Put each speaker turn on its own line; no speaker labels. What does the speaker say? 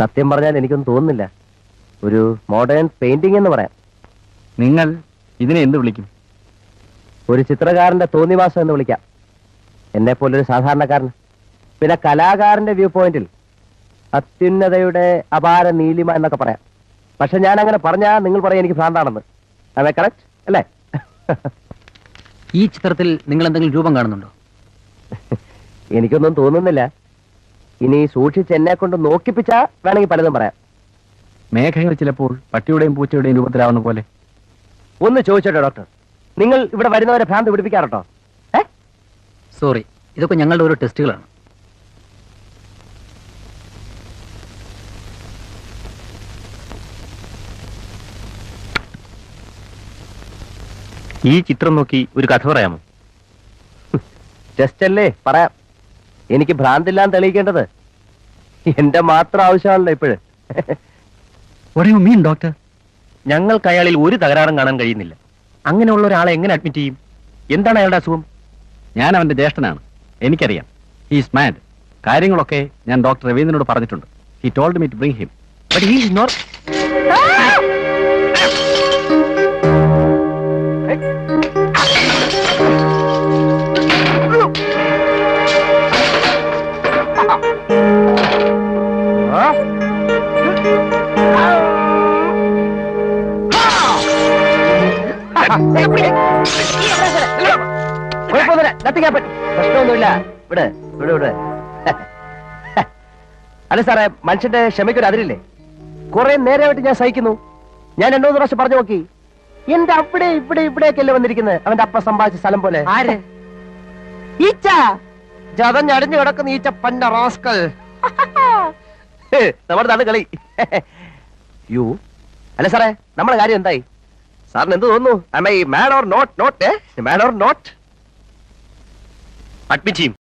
സത്യം പറഞ്ഞാൽ എനിക്കൊന്നും തോന്നുന്നില്ല. ഒരു മോഡേൺ പെയിന്റിംഗ് എന്ന് പറയാം.
നിങ്ങൾ ഇതിനെ എന്ത് വിളിക്കും?
ഒരു ചിത്രകാരന്റെ തോന്നിവാസം എന്ന് വിളിക്കാം. എന്നെ പോലൊരു സാധാരണക്കാരൻ. പിന്നെ കലാകാരന്റെ വ്യൂ പോയിന്റിൽ അത്യുന്നതയുടെ അപാര നീലിമ എന്നൊക്കെ പറയാം. പക്ഷെ ഞാൻ അങ്ങനെ പറഞ്ഞാൽ നിങ്ങൾ പറയാം എനിക്ക് ഭ്രാന്താണെന്ന്. അതെ, കറക്റ്റ് അല്ലേ?
ഈ ചിത്രത്തിൽ നിങ്ങൾ എന്തെങ്കിലും രൂപം കാണുന്നുണ്ടോ?
എനിക്കൊന്നും തോന്നുന്നില്ല. ഇനി സൂക്ഷിച്ച് എന്നെ കൊണ്ട് നോക്കിപ്പിച്ചാ വേണമെങ്കിൽ പലതും പറയാം.
മേഘങ്ങൾ ചിലപ്പോൾ പട്ടിയുടെയും പൂച്ചയുടെയും രൂപത്തിലാവുന്ന പോലെ.
ഒന്ന് ചോദിച്ചോട്ടെ ഡോക്ടർ, നിങ്ങൾ ഇവിടെ വരുന്നവരെ ഭ്രാന്ത് പിടിപ്പിക്കാറുണ്ടോ?
സോറി, ഇതൊക്കെ ഞങ്ങളുടെ ഓരോ ടെസ്റ്റുകളാണ്.
ഈ ചിത്രം നോക്കി ഒരു കഥ പറയാമോ?
ടെസ്റ്റ് അല്ലേ, പറയാം. എനിക്ക് ഭ്രാന്തില്ലാന്ന് തെളിയിക്കേണ്ടത് എന്റെ മാത്രം ആവശ്യമാണല്ലോ ഇപ്പോഴ്.
What do you mean, doctor?
ഞങ്ങൾക്ക് അയാളിൽ ഒരു തകരാറും കാണാൻ കഴിയുന്നില്ല. അങ്ങനെയുള്ള ഒരാളെ എങ്ങനെ അഡ്മിറ്റ് ചെയ്യും? എന്താണ് അയാളുടെ അസുഖം?
ഞാൻ അവന്റെ ജ്യേഷ്ഠനാണ്, എനിക്കറിയാം. He's mad. കാര്യങ്ങളൊക്കെ ഞാൻ ഡോക്ടർ രവീന്ദ്രനോട് പറഞ്ഞിട്ടുണ്ട്. He told me to bring him.
But he is not.
പ്രശ്നമൊന്നുമില്ല. ഇവിടെ ഇവിടെ ഇവിടെ അല്ല സാറേ, മനുഷ്യന്റെ ക്ഷമയ്ക്കൊരു അതിരില്ലേ? കുറെ നേരമായിട്ട് ഞാൻ സഹിക്കുന്നു. ഞാൻ 2-3 പ്രാവശ്യം പറഞ്ഞു നോക്കി. എന്റെ അവിടെ ഇവിടെ ഇവിടെയൊക്കെയല്ലേ വന്നിരിക്കുന്നത്, അവന്റെ അപ്പ സമ്പാദിച്ച സ്ഥലം പോലെ.
ആര്?
ഈച്ച, ചതഞ്ഞടിഞ്ഞു കിടക്കുന്ന ഈച്ച, പന്ന റാസ്കൽ. നമ്മുടെ നാട് കളി. യു അല്ല സാറേ, നമ്മുടെ കാര്യം എന്തായി? സാറിന് എന്ത് തോന്നുന്നു? am I mad or not? Mad or not?
Admit ചെയ്യും.